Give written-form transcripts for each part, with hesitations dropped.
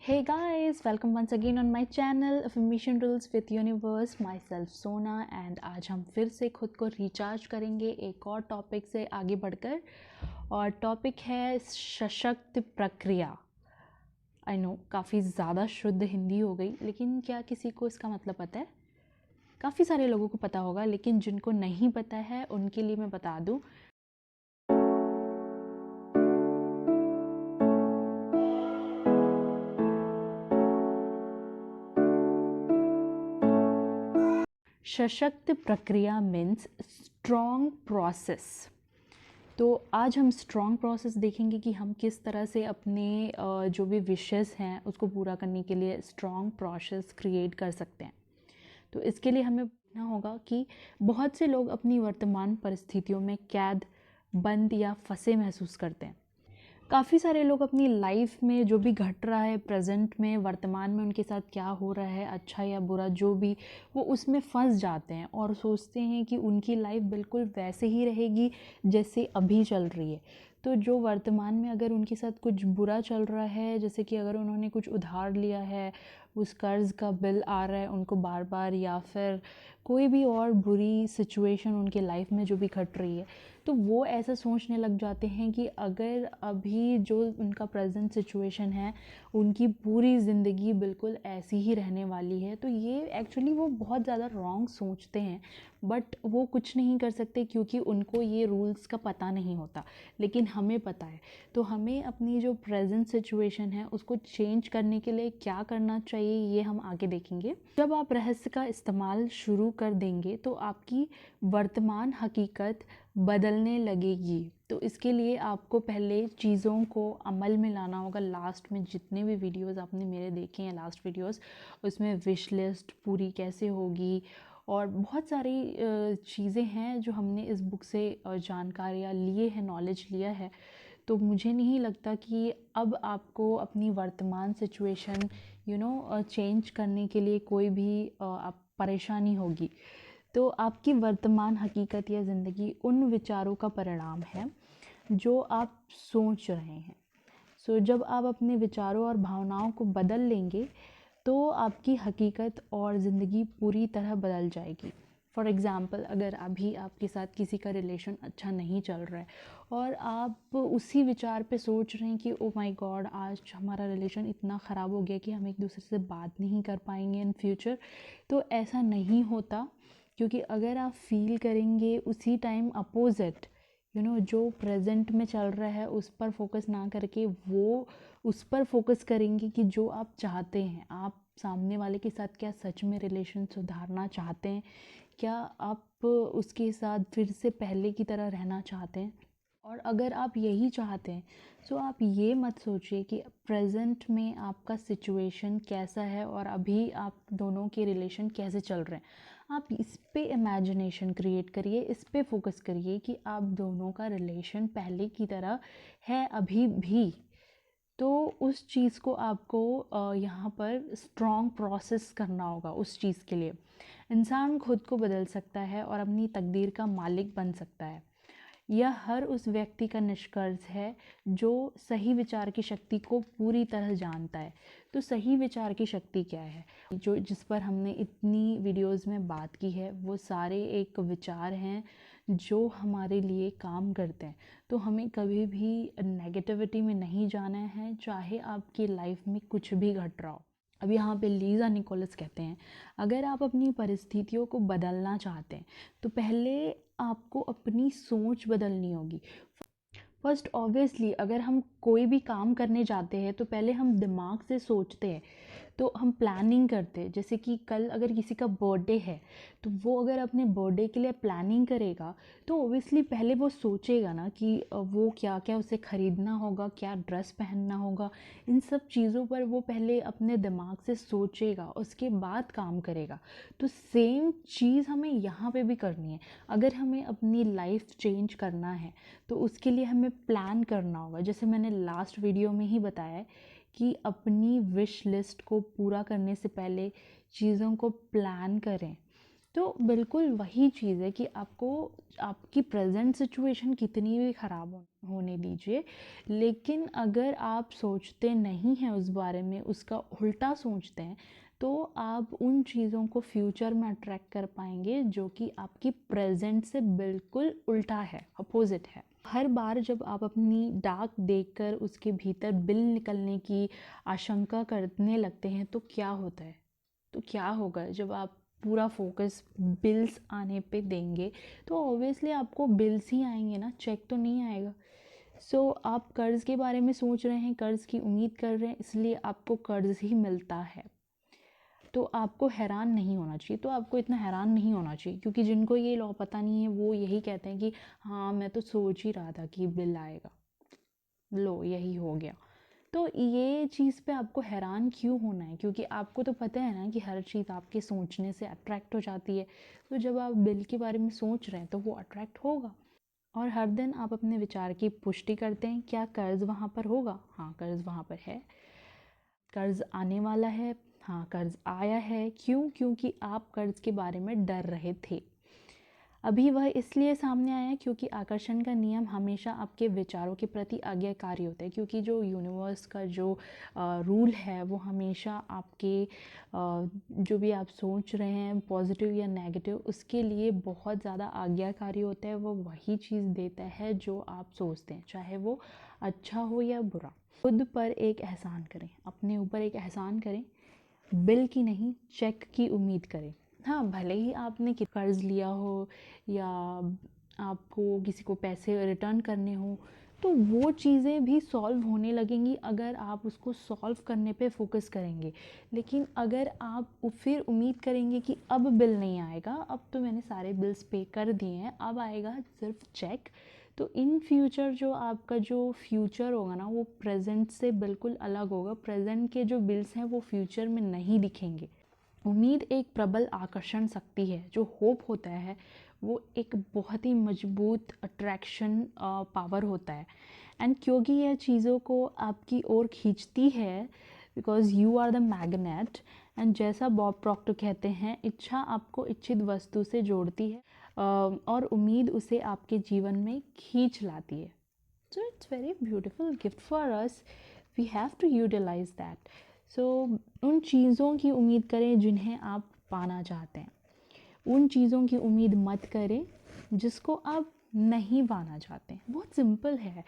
Hey guys, welcome once again on my channel Affirmation Rules with Universe, myself सोना and आज हम फिर से खुद को रिचार्ज करेंगे एक और टॉपिक से आगे बढ़कर। और टॉपिक है सशक्त प्रक्रिया। आई नो काफ़ी ज़्यादा शुद्ध हिंदी हो गई, लेकिन क्या किसी को इसका मतलब पता है? काफ़ी सारे लोगों को पता होगा, लेकिन जिनको नहीं पता है उनके लिए मैं बता दूँ। सशक्त प्रक्रिया मीन्स स्ट्रॉन्ग प्रोसेस। तो आज हम स्ट्रॉन्ग प्रोसेस देखेंगे कि हम किस तरह से अपने जो भी विशेस हैं उसको पूरा करने के लिए स्ट्रॉन्ग प्रोसेस क्रिएट कर सकते हैं। तो इसके लिए हमें देखना होगा कि बहुत से लोग अपनी वर्तमान परिस्थितियों में कैद, बंद या फंसे महसूस करते हैं। काफ़ी सारे लोग अपनी लाइफ में जो भी घट रहा है प्रेजेंट में, वर्तमान में उनके साथ क्या हो रहा है, अच्छा या बुरा जो भी, वो उसमें फंस जाते हैं और सोचते हैं कि उनकी लाइफ बिल्कुल वैसे ही रहेगी जैसे अभी चल रही है। तो जो वर्तमान में अगर उनके साथ कुछ बुरा चल रहा है, जैसे कि अगर उन्होंने कुछ उधार लिया है, उस कर्ज़ का बिल आ रहा है उनको बार बार, या फिर कोई भी और बुरी सिचुएशन उनके लाइफ में जो भी घट रही है, तो वो ऐसा सोचने लग जाते हैं कि अगर अभी जो उनका प्रेजेंट सिचुएशन है उनकी पूरी ज़िंदगी बिल्कुल ऐसी ही रहने वाली है। तो ये एक्चुअली वो बहुत ज़्यादा रॉन्ग सोचते हैं, बट वो कुछ नहीं कर सकते क्योंकि उनको ये रूल्स का पता नहीं होता, लेकिन हमें पता है। तो हमें अपनी जो प्रेजेंट सिचुएशन है उसको चेंज करने के लिए क्या करना चाहिए ये हम आगे देखेंगे। जब आप रहस्य का इस्तेमाल शुरू कर देंगे तो आपकी वर्तमान हकीकत बदलने लगेगी। तो इसके लिए आपको पहले चीज़ों को अमल में लाना होगा। लास्ट में जितने भी वीडियोस आपने मेरे देखे हैं, लास्ट वीडियोस, उसमें विश लिस्ट पूरी कैसे होगी और बहुत सारी चीज़ें हैं जो हमने इस बुक से जानकारियाँ लिए हैं, नॉलेज लिया है। तो मुझे नहीं लगता कि अब आपको अपनी वर्तमान सिचुएशन चेंज करने के लिए कोई भी आप परेशानी होगी। तो आपकी वर्तमान हकीकत या ज़िंदगी उन विचारों का परिणाम है जो आप सोच रहे हैं। जब आप अपने विचारों और भावनाओं को बदल लेंगे तो आपकी हकीकत और ज़िंदगी पूरी तरह बदल जाएगी। फॉर एग्ज़ाम्पल, अगर अभी आपके साथ किसी का रिलेशन अच्छा नहीं चल रहा है और आप उसी विचार पे सोच रहे हैं कि ओ माय गॉड, आज हमारा रिलेशन इतना ख़राब हो गया कि हम एक दूसरे से बात नहीं कर पाएंगे इन फ्यूचर, तो ऐसा नहीं होता। क्योंकि अगर आप फील करेंगे उसी टाइम अपोजिट, जो प्रेजेंट में चल रहा है उस पर फोकस ना करके वो उस पर फोकस करेंगे कि जो आप चाहते हैं, आप सामने वाले के साथ क्या सच में रिलेशन सुधारना चाहते हैं, क्या आप उसके साथ फिर से पहले की तरह रहना चाहते हैं। और अगर आप यही चाहते हैं तो आप ये मत सोचिए कि प्रेजेंट में आपका सिचुएशन कैसा है और अभी आप दोनों के रिलेशन कैसे चल रहे हैं। आप इस पे इमेजिनेशन क्रिएट करिए, इस पे फोकस करिए कि आप दोनों का रिलेशन पहले की तरह है अभी भी। तो उस चीज़ को आपको यहाँ पर स्ट्रॉन्ग प्रोसेस करना होगा। उस चीज़ के लिए इंसान खुद को बदल सकता है और अपनी तकदीर का मालिक बन सकता है। यह हर उस व्यक्ति का निष्कर्ष है जो सही विचार की शक्ति को पूरी तरह जानता है। तो सही विचार की शक्ति क्या है, जो जिस पर हमने इतनी वीडियोस में बात की है, वो सारे एक विचार हैं जो हमारे लिए काम करते हैं। तो हमें कभी भी नेगेटिविटी में नहीं जाना है, चाहे आपकी लाइफ में कुछ भी घट रहा हो। अब यहाँ पे लीज़ा निकोलस कहते हैं, अगर आप अपनी परिस्थितियों को बदलना चाहते हैं तो पहले आपको अपनी सोच बदलनी होगी। फर्स्ट ऑब्वियसली अगर हम कोई भी काम करने जाते हैं तो पहले हम दिमाग से सोचते हैं, तो हम प्लानिंग करते हैं। जैसे कि कल अगर किसी का बर्थडे है तो वो अगर अपने बर्थडे के लिए प्लानिंग करेगा तो ओबियसली पहले वो सोचेगा ना कि वो क्या क्या उसे ख़रीदना होगा, क्या ड्रेस पहनना होगा, इन सब चीज़ों पर वो पहले अपने दिमाग से सोचेगा, उसके बाद काम करेगा। तो सेम चीज़ हमें यहाँ पे भी करनी है। अगर हमें अपनी लाइफ चेंज करना है तो उसके लिए हमें प्लान करना होगा। जैसे मैंने लास्ट वीडियो में ही बताया है कि अपनी विश लिस्ट को पूरा करने से पहले चीज़ों को प्लान करें। तो बिल्कुल वही चीज़ है कि आपको आपकी प्रेजेंट सिचुएशन कितनी भी ख़राब होने दीजिए, लेकिन अगर आप सोचते नहीं हैं उस बारे में, उसका उल्टा सोचते हैं, तो आप उन चीज़ों को फ्यूचर में अट्रैक्ट कर पाएंगे जो कि आपकी प्रेजेंट से बिल्कुल उल्टा है, अपोजिट है। हर बार जब आप अपनी डाक देखकर उसके भीतर बिल निकलने की आशंका करने लगते हैं तो क्या होता है, तो क्या होगा जब आप पूरा फोकस बिल्स आने पे देंगे, तो ऑब्वियसली आपको बिल्स ही आएंगे ना, चेक तो नहीं आएगा। सो आप कर्ज़ के बारे में सोच रहे हैं, कर्ज़ की उम्मीद कर रहे हैं, इसलिए आपको कर्ज़ ही मिलता है। तो आपको हैरान नहीं होना चाहिए, तो आपको इतना हैरान नहीं होना चाहिए, क्योंकि जिनको ये लॉ पता नहीं है वो यही कहते हैं कि हाँ मैं तो सोच ही रहा था कि बिल आएगा, लो यही हो गया। तो ये चीज़ पे आपको हैरान क्यों होना है, क्योंकि आपको तो पता है ना कि हर चीज़ आपके सोचने से अट्रैक्ट हो जाती है। तो जब आप बिल के बारे में सोच रहे हैं तो वो अट्रैक्ट होगा। और हर दिन आप अपने विचार की पुष्टि करते हैं, क्या कर्ज़ वहाँ पर होगा, हाँ कर्ज़ वहाँ पर है। कर्ज़ आने वाला है, हाँ कर्ज़ आया है। क्यों? क्योंकि आप कर्ज़ के बारे में डर रहे थे। अभी वह इसलिए सामने आया क्योंकि आकर्षण का नियम हमेशा आपके विचारों के प्रति आज्ञाकारी होता है, क्योंकि जो यूनिवर्स का जो रूल है वो हमेशा आपके जो भी आप सोच रहे हैं पॉजिटिव या नेगेटिव, उसके लिए बहुत ज़्यादा आज्ञाकारी होता है। वो वही चीज़ देता है जो आप सोचते हैं, चाहे वो अच्छा हो या बुरा। खुद पर एक एहसान करें, अपने ऊपर एक एहसान करें, बिल की नहीं चेक की उम्मीद करें। हाँ भले ही आपने कर्ज़ लिया हो या आपको किसी को पैसे रिटर्न करने हो, तो वो चीज़ें भी सॉल्व होने लगेंगी अगर आप उसको सॉल्व करने पे फोकस करेंगे। लेकिन अगर आप फिर उम्मीद करेंगे कि अब बिल नहीं आएगा, अब तो मैंने सारे बिल्स पे कर दिए हैं, अब आएगा सिर्फ चेक, तो इन फ्यूचर जो आपका जो फ्यूचर होगा ना वो प्रेजेंट से बिल्कुल अलग होगा। प्रेजेंट के जो बिल्स हैं वो फ्यूचर में नहीं दिखेंगे। उम्मीद एक प्रबल आकर्षण शक्ति है। जो होप होता है वो एक बहुत ही मजबूत अट्रैक्शन पावर होता है। एंड क्योंकि यह चीज़ों को आपकी ओर खींचती है, because you are the magnet. And जैसा बॉब प्रॉक्टर कहते हैं, इच्छा आपको इच्छित वस्तु से जोड़ती है और उम्मीद उसे आपके जीवन में खींच लाती है। So it's very beautiful gift for us, we have to utilize that. So उन चीज़ों की उम्मीद करें जिन्हें आप पाना चाहते हैं, उन चीज़ों की उम्मीद मत करें जिसको आप नहीं पाना चाहते हैं। बहुत सिंपल है,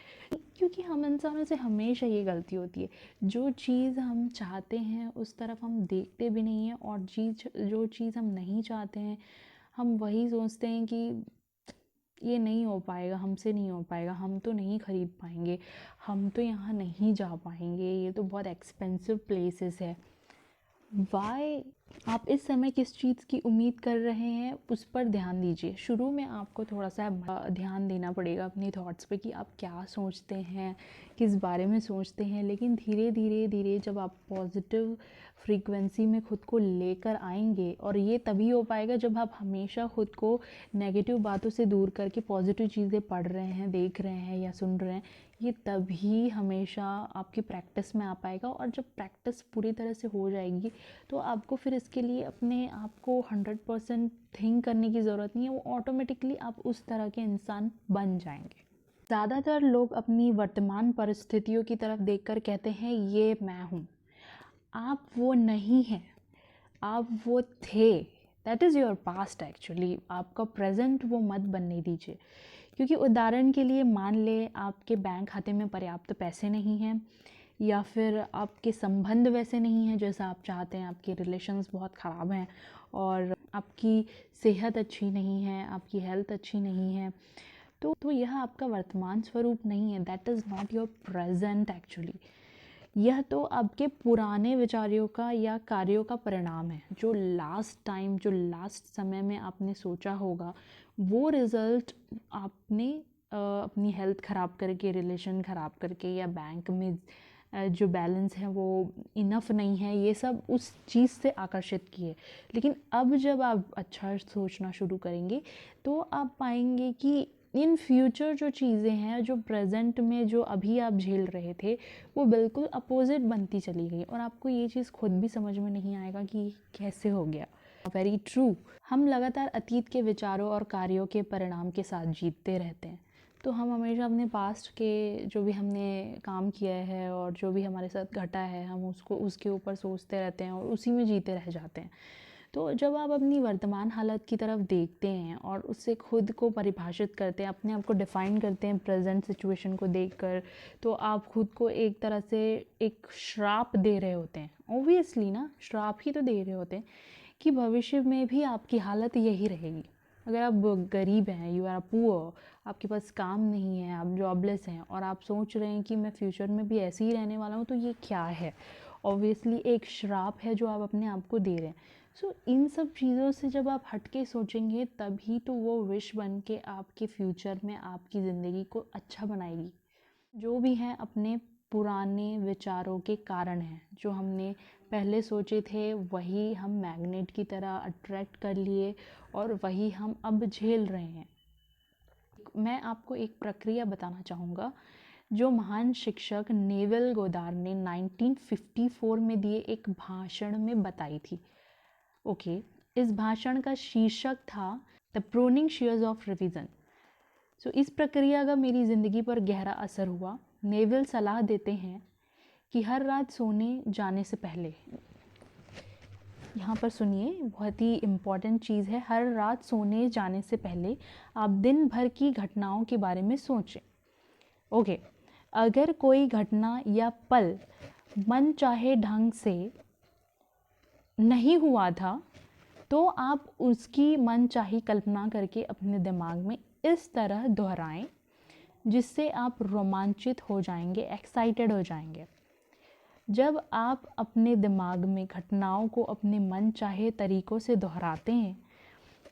क्योंकि हम इंसानों से हमेशा ये गलती होती है, जो चीज़ हम चाहते हैं उस तरफ हम देखते भी नहीं हैं, और जो चीज़ हम नहीं चाहते हैं हम वही सोचते हैं कि ये नहीं हो पाएगा, हमसे नहीं हो पाएगा, हम तो नहीं ख़रीद पाएंगे, हम तो यहाँ नहीं जा पाएंगे, ये तो बहुत एक्सपेंसिव प्लेसेस है। वाई आप इस समय किस चीज़ की उम्मीद कर रहे हैं उस पर ध्यान दीजिए। शुरू में आपको थोड़ा सा ध्यान देना पड़ेगा अपनी थॉट्स पे कि आप क्या सोचते हैं, किस बारे में सोचते हैं, लेकिन धीरे धीरे धीरे जब आप पॉजिटिव फ्रीक्वेंसी में खुद को लेकर आएंगे, और ये तभी हो पाएगा जब आप हमेशा खुद को नेगेटिव बातों से दूर करके पॉजिटिव चीज़ें पढ़ रहे हैं, देख रहे हैं या सुन रहे हैं, ये तभी हमेशा आपकी प्रैक्टिस में आ पाएगा। और जब प्रैक्टिस पूरी तरह से हो जाएगी तो आपको फिर इसके लिए अपने आप को 100% थिंक करने की ज़रूरत नहीं है, वो ऑटोमेटिकली आप उस तरह के इंसान बन जाएंगे। ज़्यादातर लोग अपनी वर्तमान परिस्थितियों की तरफ देखकर कहते हैं ये मैं हूँ। आप वो नहीं हैं, आप वो थे। That is your past actually. आपका प्रेजेंट वो मत बनने दीजिए। क्योंकि उदाहरण के लिए मान ले आपके बैंक खाते में पर्याप्त पैसे नहीं हैं, या फिर आपके संबंध वैसे नहीं हैं जैसा आप चाहते हैं, आपके रिलेशंस बहुत ख़राब हैं, और आपकी सेहत अच्छी नहीं है, आपकी हेल्थ अच्छी नहीं है, तो यह आपका वर्तमान स्वरूप नहीं है। That is not your present actually. यह तो आपके पुराने विचारों का या कार्यों का परिणाम है, जो लास्ट समय में आपने सोचा होगा, वो रिज़ल्ट आपने अपनी हेल्थ ख़राब करके, रिलेशन ख़राब करके, या बैंक में जो बैलेंस है वो इनफ नहीं है, ये सब उस चीज़ से आकर्षित किए। लेकिन अब जब आप अच्छा सोचना शुरू करेंगे तो आप पाएंगे कि इन फ्यूचर जो चीज़ें हैं, जो प्रेजेंट में जो अभी आप झेल रहे थे, वो बिल्कुल अपोजिट बनती चली गई, और आपको ये चीज़ खुद भी समझ में नहीं आएगा कि कैसे हो गया। Very true. हम लगातार अतीत के विचारों और कार्यों के परिणाम के साथ जीतते रहते हैं। तो हम हमेशा अपने पास्ट के जो भी हमने काम किया है और जो भी हमारे साथ घटा है, हम उसको उसके ऊपर सोचते रहते हैं और उसी में जीते रह जाते हैं। तो जब आप अपनी वर्तमान हालत की तरफ देखते हैं और उससे खुद को परिभाषित करते हैं, अपने आप को डिफ़ाइन करते हैं प्रेजेंट सिचुएशन को देखकर, तो आप खुद को एक तरह से एक श्राप दे रहे होते हैं। ऑब्वियसली ना, श्राप ही तो दे रहे होते हैं कि भविष्य में भी आपकी हालत यही रहेगी। अगर आप गरीब हैं, यू आर पुअर, आपके पास काम नहीं है, आप जॉबलेस हैं और आप सोच रहे हैं कि मैं फ्यूचर में भी ऐसे ही रहने वाला हूँ, तो ये क्या है? ऑब्वियसली एक श्राप है जो आप अपने आप को दे रहे हैं। सो इन सब चीज़ों से जब आप हट के सोचेंगे, तभी तो वो विश बन के आपके फ्यूचर में आपकी ज़िंदगी को अच्छा बनाएगी। जो भी हैं अपने पुराने विचारों के कारण हैं। जो हमने पहले सोचे थे वही हम मैग्नेट की तरह अट्रैक्ट कर लिए और वही हम अब झेल रहे हैं। मैं आपको एक प्रक्रिया बताना चाहूँगा जो महान शिक्षक नेविल गोदार ने 1954 में दिए एक भाषण में बताई थी। ओके, इस भाषण का शीर्षक था the pruning shears of revision. So इस प्रक्रिया का मेरी ज़िंदगी पर गहरा असर हुआ। नेविल सलाह देते हैं कि हर रात सोने जाने से पहले, यहाँ पर सुनिए, बहुत ही इम्पॉर्टेंट चीज़ है, हर रात सोने जाने से पहले आप दिन भर की घटनाओं के बारे में सोचें। ओके, अगर कोई घटना या पल मन चाहे ढंग से नहीं हुआ था, तो आप उसकी मनचाही कल्पना करके अपने दिमाग में इस तरह दोहराएं जिससे आप रोमांचित हो जाएंगे, एक्साइटेड हो जाएंगे। जब आप अपने दिमाग में घटनाओं को अपने मन चाहे तरीक़ों से दोहराते हैं,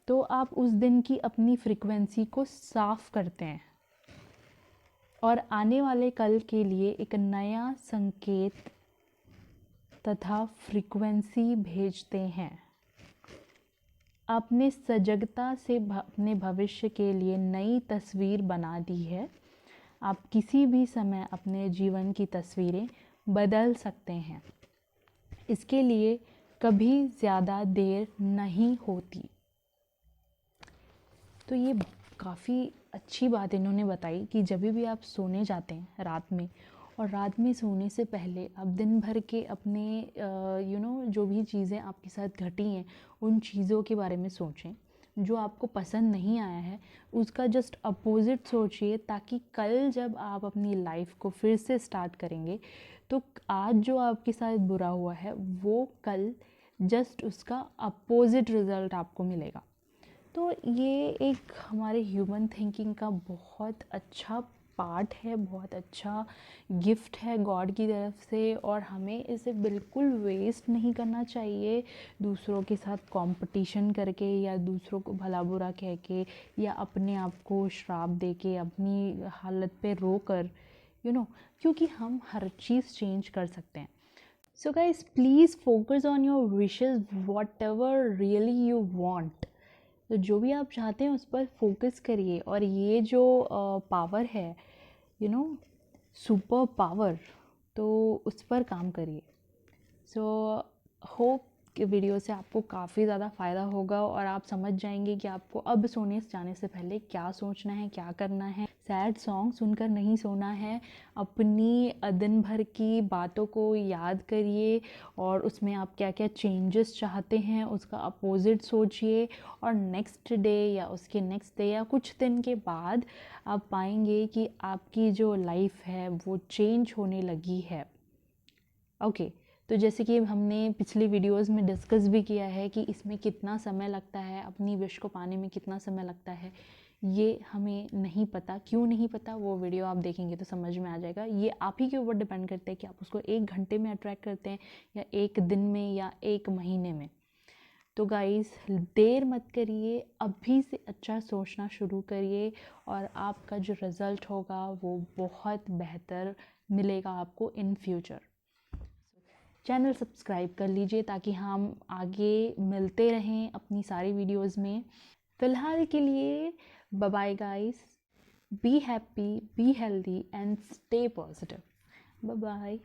तो आप उस दिन की अपनी फ्रीक्वेंसी को साफ करते हैं और आने वाले कल के लिए एक नया संकेत तथा फ्रीक्वेंसी भेजते हैं। आपने सजगता से अपने भविष्य के लिए नई तस्वीर बना दी है। आप किसी भी समय अपने जीवन की तस्वीरें बदल सकते हैं। इसके लिए कभी ज़्यादा देर नहीं होती। तो ये काफ़ी अच्छी बात इन्होंने बताई कि जब भी आप सोने जाते हैं रात में, और रात में सोने से पहले आप दिन भर के अपने जो भी चीज़ें आपके साथ घटी हैं उन चीज़ों के बारे में सोचें। जो आपको पसंद नहीं आया है उसका जस्ट अपोज़िट सोचिए, ताकि कल जब आप अपनी लाइफ को फिर से स्टार्ट करेंगे तो आज जो आपके साथ बुरा हुआ है वो कल जस्ट उसका अपोज़िट रिज़ल्ट आपको मिलेगा। तो ये एक हमारे ह्यूमन थिंकिंग का बहुत अच्छा पार्ट है, बहुत अच्छा गिफ्ट है गॉड की तरफ से, और हमें इसे बिल्कुल वेस्ट नहीं करना चाहिए दूसरों के साथ कंपटीशन करके या दूसरों को भला बुरा कह के या अपने आप को श्राप दे के अपनी हालत पे रो कर क्योंकि हम हर चीज़ चेंज कर सकते हैं। So guys, please focus on your wishes, what ever really you want. तो जो भी आप चाहते हैं उस पर फोकस करिए, और ये जो पावर है सुपर पावर, तो उस पर काम करिए। सो होप कि वीडियो से आपको काफ़ी ज़्यादा फ़ायदा होगा और आप समझ जाएंगे कि आपको अब सोने जाने से पहले क्या सोचना है, क्या करना है। सैड सॉन्ग सुनकर नहीं सोना है, अपनी दिन भर की बातों को याद करिए और उसमें आप क्या क्या चेंजेस चाहते हैं उसका अपोज़िट सोचिए, और नेक्स्ट डे या उसके नेक्स्ट डे या कुछ दिन के बाद आप पाएंगे कि आपकी जो लाइफ है वो चेंज होने लगी है। ओके, तो जैसे कि हमने पिछली वीडियोस में डिस्कस भी किया है कि इसमें कितना समय लगता है, अपनी विश को पाने में कितना समय लगता है, ये हमें नहीं पता। क्यों नहीं पता, वो वीडियो आप देखेंगे तो समझ में आ जाएगा। ये आप ही के ऊपर डिपेंड करता है कि आप उसको 1 घंटे में अट्रैक्ट करते हैं या 1 दिन में या 1 महीने में। तो गाइस, देर मत करिए, अभी से अच्छा सोचना शुरू करिए और आपका जो रिज़ल्ट होगा वो बहुत बेहतर मिलेगा आपको इन फ्यूचर। चैनल सब्सक्राइब कर लीजिए ताकि हम आगे मिलते रहें अपनी सारी वीडियोस में। फ़िलहाल के लिए bye bye guys, be happy, be healthy and stay positive. Bye bye.